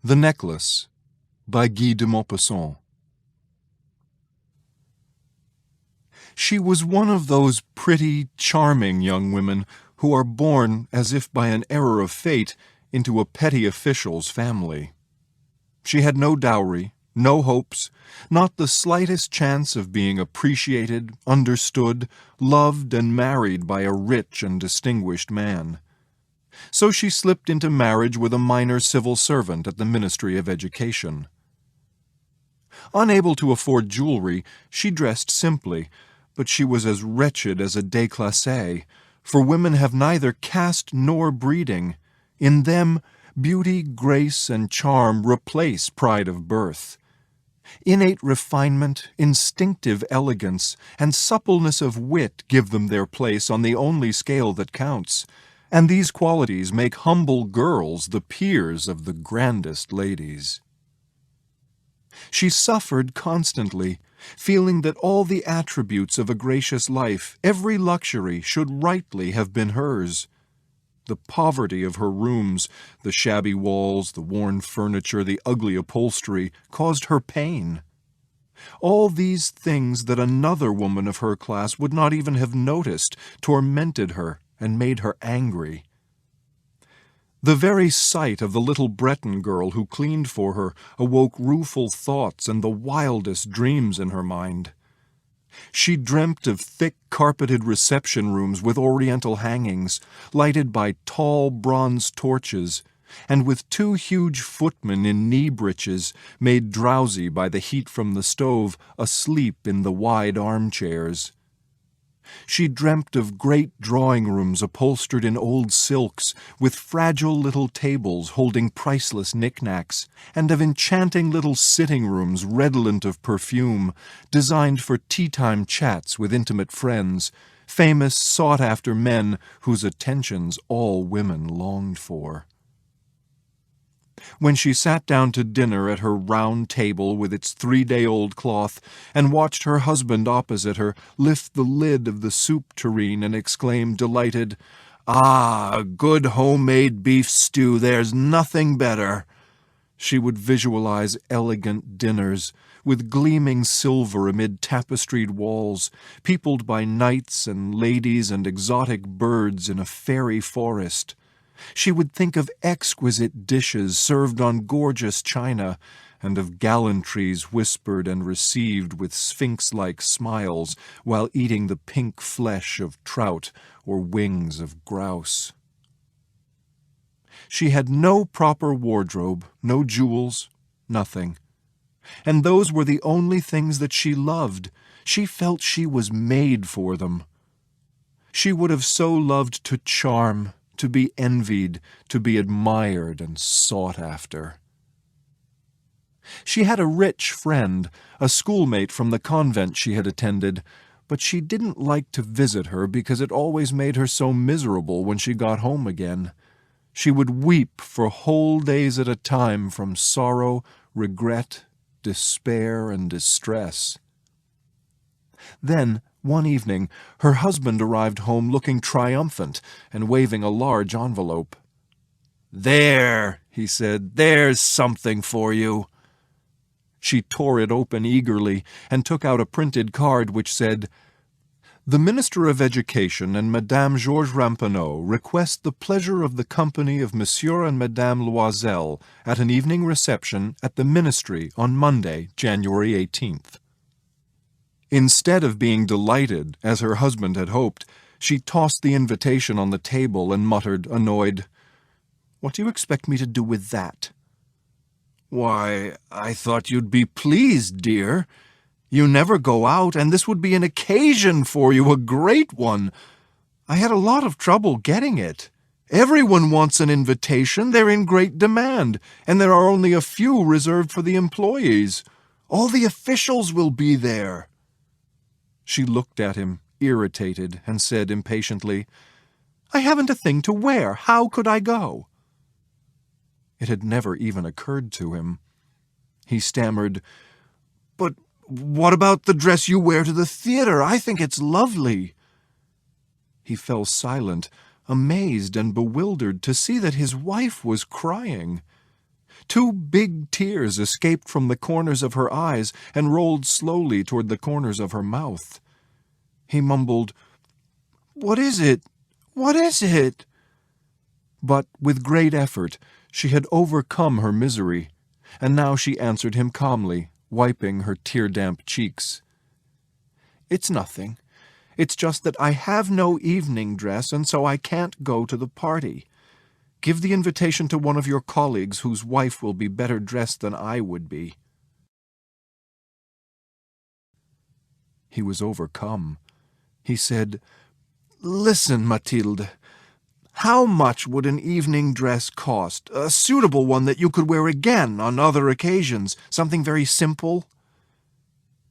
The Necklace by Guy De Maupassant. She was one of those pretty, charming young women who are born, as if by an error of fate, into a petty official's family. She had no dowry, no hopes, not the slightest chance of being appreciated, understood, loved, and married by a rich and distinguished man. So she slipped into marriage with a minor civil servant at the Ministry of Education. Unable to afford jewelry, she dressed simply, but she was as wretched as a déclassée, for women have neither caste nor breeding. In them, beauty, grace, and charm replace pride of birth. Innate refinement, instinctive elegance, and suppleness of wit give them their place on the only scale that counts, and these qualities make humble girls the peers of the grandest ladies. She suffered constantly, feeling that all the attributes of a gracious life, every luxury, should rightly have been hers. The poverty of her rooms, the shabby walls, the worn furniture, the ugly upholstery, caused her pain. All these things that another woman of her class would not even have noticed tormented her and made her angry. The very sight of the little Breton girl who cleaned for her awoke rueful thoughts and the wildest dreams in her mind. She dreamt of thick carpeted reception rooms with oriental hangings, lighted by tall bronze torches, and with two huge footmen in knee breeches, made drowsy by the heat from the stove, asleep in the wide armchairs. She dreamt of great drawing rooms upholstered in old silks, with fragile little tables holding priceless knickknacks, and of enchanting little sitting rooms redolent of perfume, designed for tea-time chats with intimate friends, famous, sought-after men whose attentions all women longed for. When she sat down to dinner at her round table with its 3-day-old cloth, and watched her husband opposite her lift the lid of the soup tureen and exclaim, delighted, "Ah, a good homemade beef stew, there's nothing better," she would visualize elegant dinners, with gleaming silver amid tapestried walls, peopled by knights and ladies and exotic birds in a fairy forest. She would think of exquisite dishes served on gorgeous china, and of gallantries whispered and received with sphinx-like smiles while eating the pink flesh of trout or wings of grouse. She had no proper wardrobe, no jewels, nothing. And those were the only things that she loved. She felt she was made for them. She would have so loved to charm, to be envied, to be admired and sought after. She had a rich friend, a schoolmate from the convent she had attended, but she didn't like to visit her because it always made her so miserable when she got home again. She would weep for whole days at a time from sorrow, regret, despair, and distress. Then, one evening, her husband arrived home looking triumphant and waving a large envelope. "There," he said, "there's something for you." She tore it open eagerly and took out a printed card which said, "The Minister of Education and Madame Georges Ramponneau request the pleasure of the company of Monsieur and Madame Loisel at an evening reception at the Ministry on Monday, January 18th. Instead of being delighted, as her husband had hoped, she tossed the invitation on the table and muttered, annoyed, "What do you expect me to do with that?" "Why, I thought you'd be pleased, dear. You never go out, and this would be an occasion for you, a great one. I had a lot of trouble getting it. Everyone wants an invitation. They're in great demand, and there are only a few reserved for the employees. All the officials will be there." She looked at him, irritated, and said impatiently, "I haven't a thing to wear. How could I go?" It had never even occurred to him. He stammered, "But what about the dress you wear to the theater? I think it's lovely." He fell silent, amazed and bewildered to see that his wife was crying. 2 big tears escaped from the corners of her eyes and rolled slowly toward the corners of her mouth. He mumbled, "What is it? What is it?" But with great effort she had overcome her misery, and now she answered him calmly, wiping her tear-damp cheeks. "It's nothing. It's just that I have no evening dress, and so I can't go to the party. Give the invitation to one of your colleagues whose wife will be better dressed than I would be." He was overcome. He said, "Listen, Mathilde. How much would an evening dress cost? A suitable one that you could wear again on other occasions, something very simple?"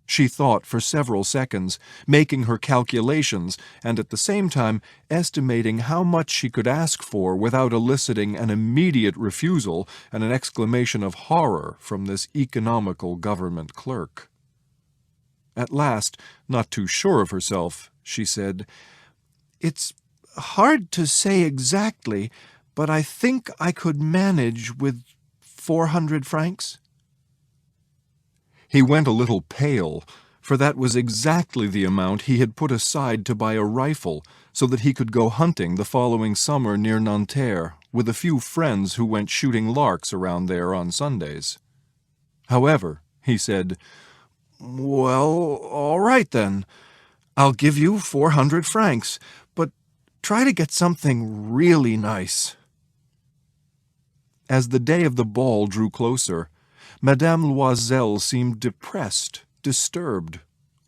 She thought for several seconds, making her calculations and at the same time estimating how much she could ask for without eliciting an immediate refusal and an exclamation of horror from this economical government clerk. At last, not too sure of herself, she said, "It's hard to say exactly, but I think I could manage with 400 francs. He went a little pale, for that was exactly the amount he had put aside to buy a rifle so that he could go hunting the following summer near Nanterre with a few friends who went shooting larks around there on Sundays. However, he said, "Well, all right then. I'll give you 400 francs, but try to get something really nice." As the day of the ball drew closer, Madame Loisel seemed depressed, disturbed,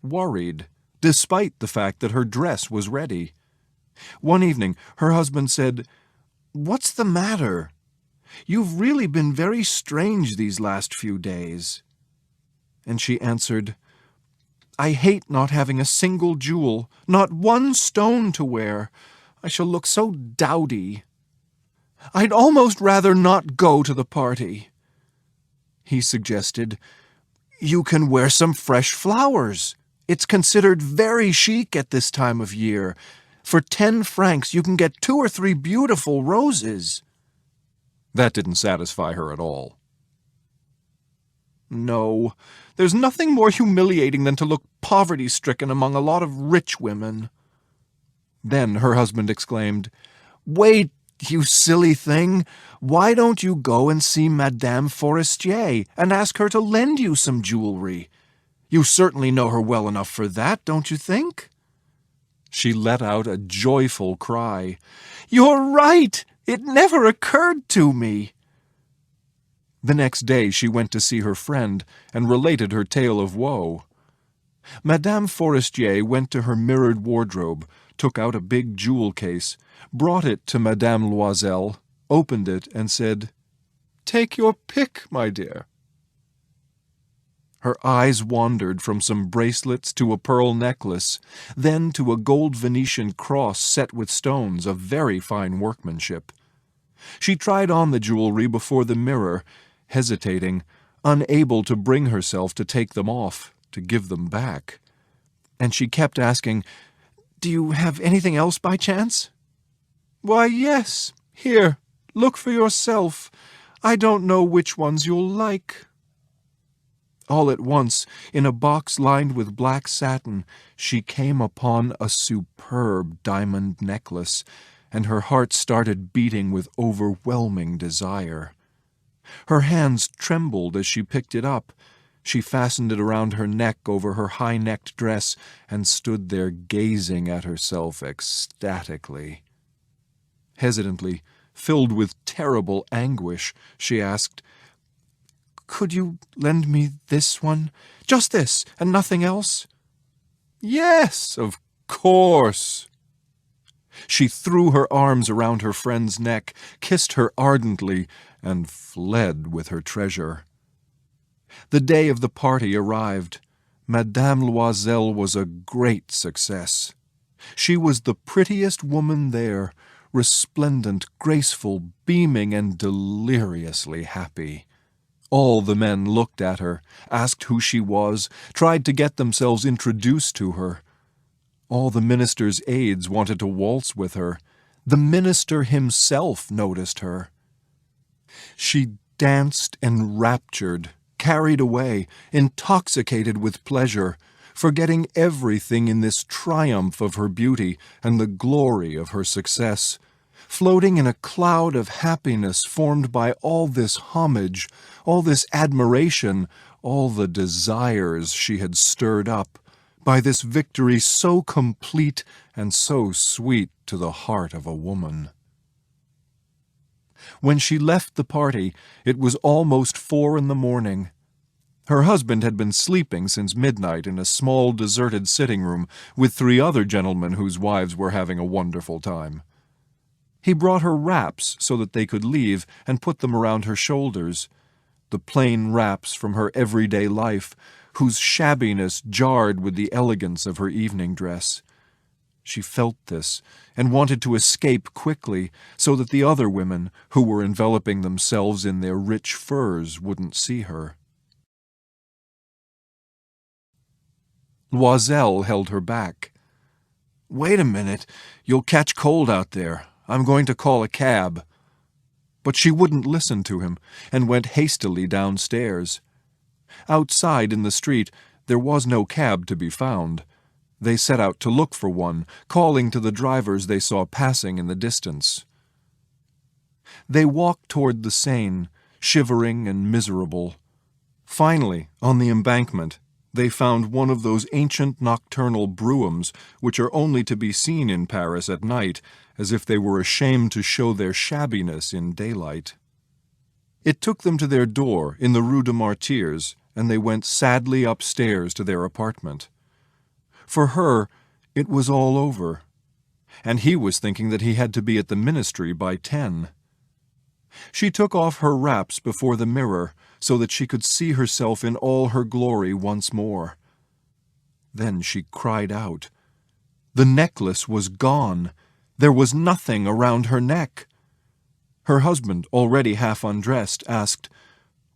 worried, despite the fact that her dress was ready. One evening her husband said, "What's the matter? You've really been very strange these last few days." And she answered, "I hate not having a single jewel, not one stone to wear. I shall look so dowdy. I'd almost rather not go to the party." He suggested, "You can wear some fresh flowers. It's considered very chic at this time of year. For 10 francs you can get 2 or 3 beautiful roses." That didn't satisfy her at all. "No, there's nothing more humiliating than to look poverty-stricken among a lot of rich women." Then her husband exclaimed, "Wait, you silly thing! Why don't you go and see Madame Forestier and ask her to lend you some jewelry? You certainly know her well enough for that, don't you think?" She let out a joyful cry. "You're right! It never occurred to me!" The next day she went to see her friend and related her tale of woe. Madame Forestier went to her mirrored wardrobe, took out a big jewel case, brought it to Madame Loisel, opened it, and said, "Take your pick, my dear." Her eyes wandered from some bracelets to a pearl necklace, then to a gold Venetian cross set with stones of very fine workmanship. She tried on the jewelry before the mirror, hesitating, unable to bring herself to take them off, to give them back. And she kept asking, "Do you have anything else by chance?" "Why, yes. Here, look for yourself. I don't know which ones you'll like." All at once, in a box lined with black satin, she came upon a superb diamond necklace, and her heart started beating with overwhelming desire. Her hands trembled as she picked it up. She fastened it around her neck over her high-necked dress and stood there gazing at herself ecstatically. Hesitantly, filled with terrible anguish, she asked, "Could you lend me this one? Just this, and nothing else?" "Yes, of course." She threw her arms around her friend's neck, kissed her ardently, and fled with her treasure. The day of the party arrived. Madame Loisel was a great success. She was the prettiest woman there, resplendent, graceful, beaming, and deliriously happy. All the men looked at her, asked who she was, tried to get themselves introduced to her. All the minister's aides wanted to waltz with her. The minister himself noticed her. She danced enraptured, carried away, intoxicated with pleasure, forgetting everything in this triumph of her beauty and the glory of her success, floating in a cloud of happiness formed by all this homage, all this admiration, all the desires she had stirred up, by this victory so complete and so sweet to the heart of a woman. When she left the party, it was almost 4 a.m. Her husband had been sleeping since midnight in a small deserted sitting room with 3 other gentlemen whose wives were having a wonderful time. He brought her wraps so that they could leave and put them around her shoulders, the plain wraps from her everyday life, whose shabbiness jarred with the elegance of her evening dress. She felt this and wanted to escape quickly so that the other women, who were enveloping themselves in their rich furs, wouldn't see her. Loisel held her back. "Wait a minute. You'll catch cold out there. I'm going to call a cab." But she wouldn't listen to him and went hastily downstairs. Outside in the street there was no cab to be found. They set out to look for one, calling to the drivers they saw passing in the distance. They walked toward the Seine, shivering and miserable. Finally, on the embankment, they found one of those ancient nocturnal broughams which are only to be seen in Paris at night, as if they were ashamed to show their shabbiness in daylight. It took them to their door in the Rue de Martyrs, and they went sadly upstairs to their apartment. For her, it was all over, and he was thinking that he had to be at the ministry by 10. She took off her wraps before the mirror so that she could see herself in all her glory once more. Then she cried out. The necklace was gone. There was nothing around her neck. Her husband, already half undressed, asked,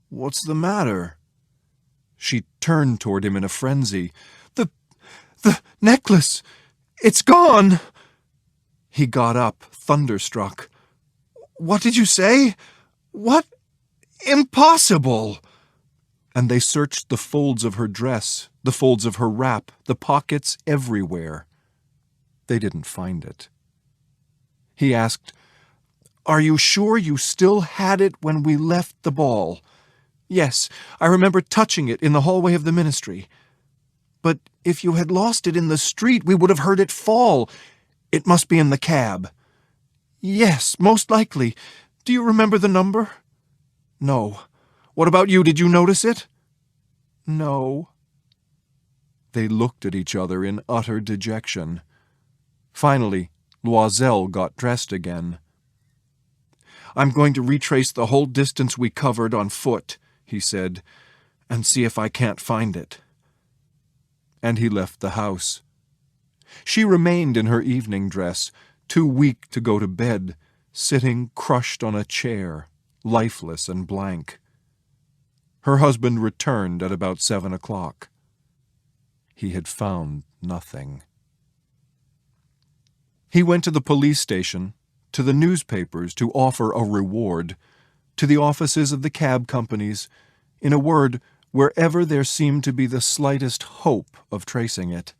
"What's the matter?" She turned toward him in a frenzy. The necklace! It's gone!" He got up, thunderstruck. "What did you say? What? Impossible!" And they searched the folds of her dress, the folds of her wrap, the pockets, everywhere. They didn't find it. He asked, "Are you sure you still had it when we left the ball?" "Yes, I remember touching it in the hallway of the ministry." "But if you had lost it in the street, we would have heard it fall. It must be in the cab." "Yes, most likely. Do you remember the number?" "No." "What about you? Did you notice it?" "No." They looked at each other in utter dejection. Finally, Loisel got dressed again. "I'm going to retrace the whole distance we covered on foot," he said, "and see if I can't find it." And he left the house. She remained in her evening dress, too weak to go to bed, sitting crushed on a chair, lifeless and blank. Her husband returned at about 7 o'clock. He had found nothing. He went to the police station, to the newspapers to offer a reward, to the offices of the cab companies, in a word, wherever there seemed to be the slightest hope of tracing it.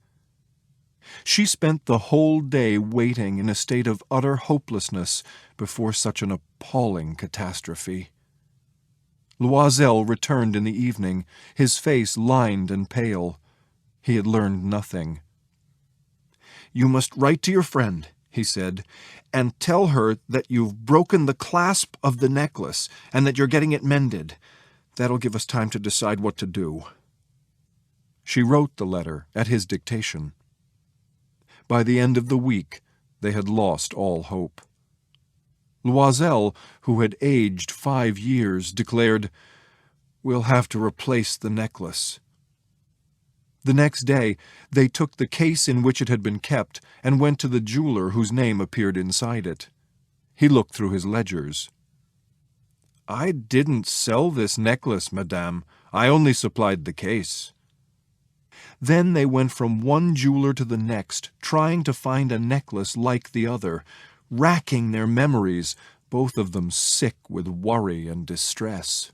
She spent the whole day waiting in a state of utter hopelessness before such an appalling catastrophe. Loisel returned in the evening, his face lined and pale. He had learned nothing. "You must write to your friend," he said, "and tell her that you've broken the clasp of the necklace and that you're getting it mended. That'll give us time to decide what to do." She wrote the letter at his dictation. By the end of the week, they had lost all hope. Loisel, who had aged 5 years, declared, "We'll have to replace the necklace." The next day, they took the case in which it had been kept and went to the jeweler whose name appeared inside it. He looked through his ledgers. "I didn't sell this necklace, madame. I only supplied the case." Then they went from one jeweler to the next, trying to find a necklace like the other, racking their memories, both of them sick with worry and distress.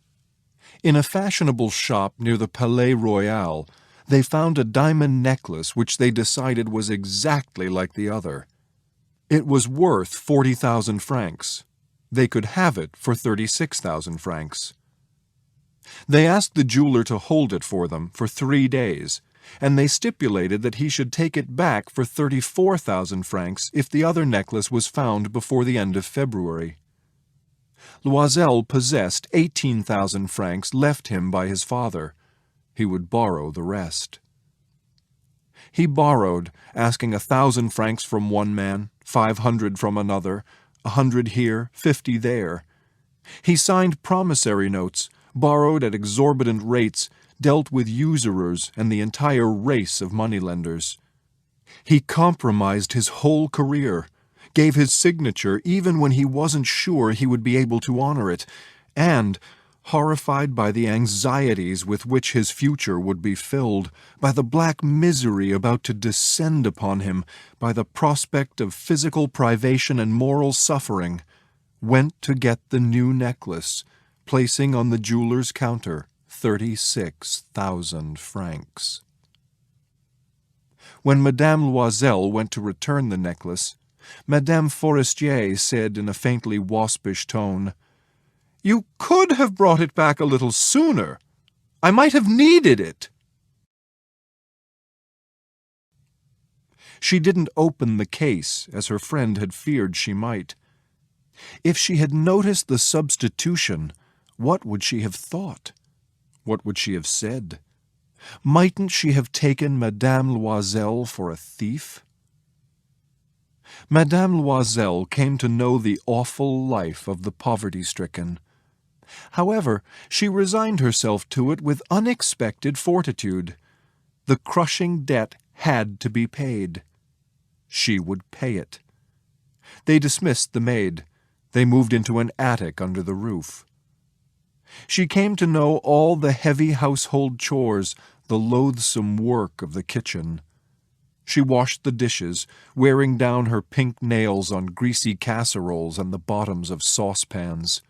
In a fashionable shop near the Palais Royal, they found a diamond necklace which they decided was exactly like the other. It was worth 40,000 francs. They could have it for 36,000 francs. They asked the jeweler to hold it for them for 3 days, and they stipulated that he should take it back for 34,000 francs if the other necklace was found before the end of February. Loisel possessed 18,000 francs left him by his father. He would borrow the rest. He borrowed, asking 1,000 francs from one man, 500 from another, 100 here, 50 there. He signed promissory notes, borrowed at exorbitant rates, dealt with usurers and the entire race of moneylenders. He compromised his whole career, gave his signature even when he wasn't sure he would be able to honor it, and, horrified by the anxieties with which his future would be filled, by the black misery about to descend upon him, by the prospect of physical privation and moral suffering, went to get the new necklace, placing on the jeweler's counter 36,000 francs. When Madame Loisel went to return the necklace, Madame Forestier said in a faintly waspish tone, "You could have brought it back a little sooner. I might have needed it." She didn't open the case, as her friend had feared she might. If she had noticed the substitution, what would she have thought? What would she have said? Mightn't she have taken Madame Loisel for a thief? Madame Loisel came to know the awful life of the poverty-stricken. However, she resigned herself to it with unexpected fortitude. The crushing debt had to be paid. She would pay it. They dismissed the maid. They moved into an attic under the roof. She came to know all the heavy household chores, the loathsome work of the kitchen. She washed the dishes, wearing down her pink nails on greasy casseroles and the bottoms of saucepans.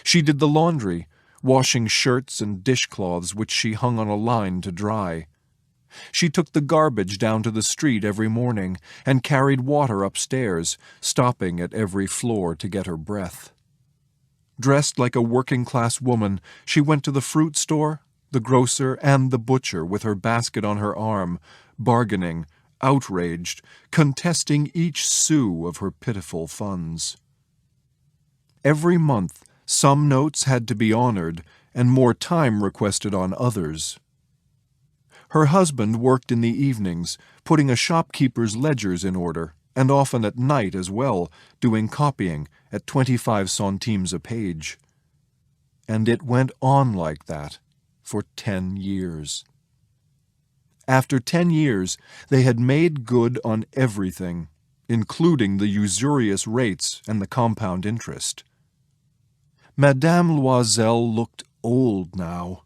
She did the laundry, washing shirts and dishcloths which she hung on a line to dry. She took the garbage down to the street every morning and carried water upstairs, stopping at every floor to get her breath. Dressed like a working-class woman, she went to the fruit store, the grocer, and the butcher with her basket on her arm, bargaining, outraged, contesting each sou of her pitiful funds. Every month, some notes had to be honored, and more time requested on others. Her husband worked in the evenings, putting a shopkeeper's ledgers in order, and often at night as well, doing copying at 25 centimes a page. And it went on like that for 10 years. After 10 years, they had made good on everything, including the usurious rates and the compound interest. Madame Loisel looked old now.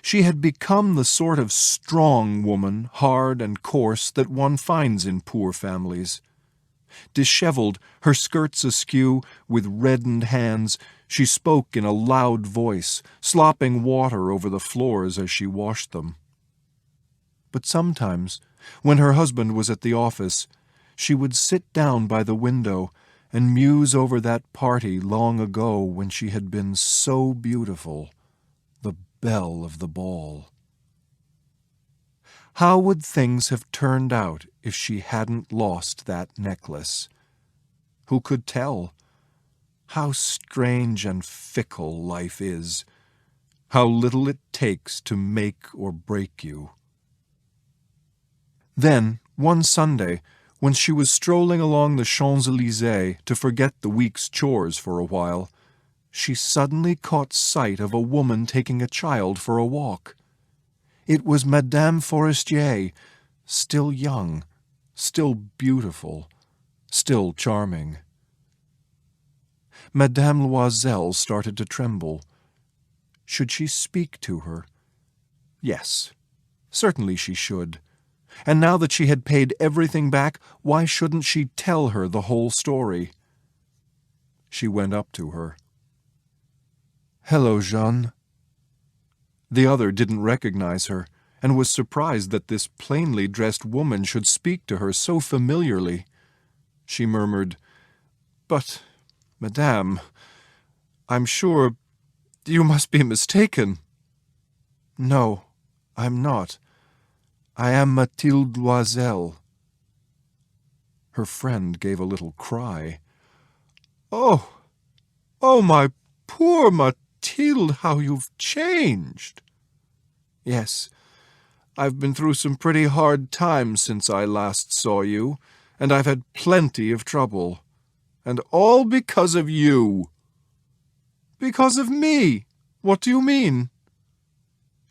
She had become the sort of strong woman, hard and coarse, that one finds in poor families. Disheveled, her skirts askew, with reddened hands, she spoke in a loud voice, slopping water over the floors as she washed them. But sometimes, when her husband was at the office, she would sit down by the window and muse over that party long ago when she had been so beautiful, the belle of the ball. How would things have turned out if she hadn't lost that necklace? Who could tell? How strange and fickle life is. How little it takes to make or break you. Then, one Sunday, when she was strolling along the Champs-Élysées to forget the week's chores for a while, she suddenly caught sight of a woman taking a child for a walk. It was Madame Forestier, still young, still beautiful, still charming. Madame Loisel started to tremble. Should she speak to her? Yes, certainly she should. And now that she had paid everything back, why shouldn't she tell her the whole story? She went up to her. "Hello, Jeanne." The other didn't recognize her, and was surprised that this plainly dressed woman should speak to her so familiarly. She murmured, "But, Madame, I'm sure you must be mistaken." "No, I'm not. I am Mathilde Loisel." Her friend gave a little cry. "Oh, oh, my poor Mathilde, how you've changed." "Yes, I've been through some pretty hard times since I last saw you, and I've had plenty of trouble. And all because of you." "Because of me? What do you mean?"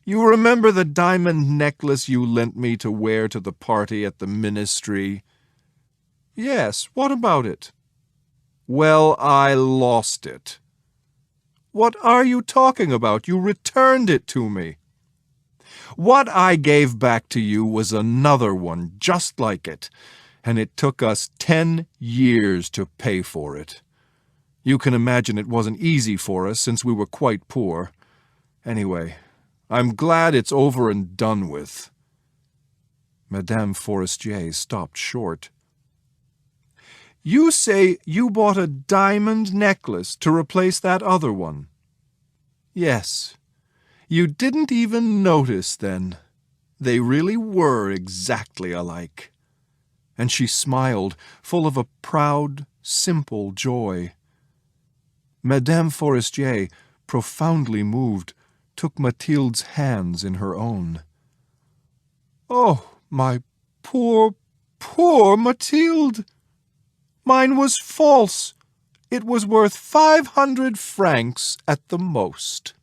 "You remember the diamond necklace you lent me to wear to the party at the ministry?" "Yes, what about it?" "Well, I lost it." "What are you talking about? You returned it to me." "What I gave back to you was another one just like it, and it took us 10 years to pay for it. You can imagine it wasn't easy for us since we were quite poor. Anyway, I'm glad it's over and done with." Madame Forestier stopped short. "You say you bought a diamond necklace to replace that other one?" "Yes. You didn't even notice then. They really were exactly alike." And she smiled, full of a proud, simple joy. Madame Forestier, profoundly moved, took Mathilde's hands in her own. "Oh, my poor, poor Mathilde! Mine was false. It was worth 500 francs at the most."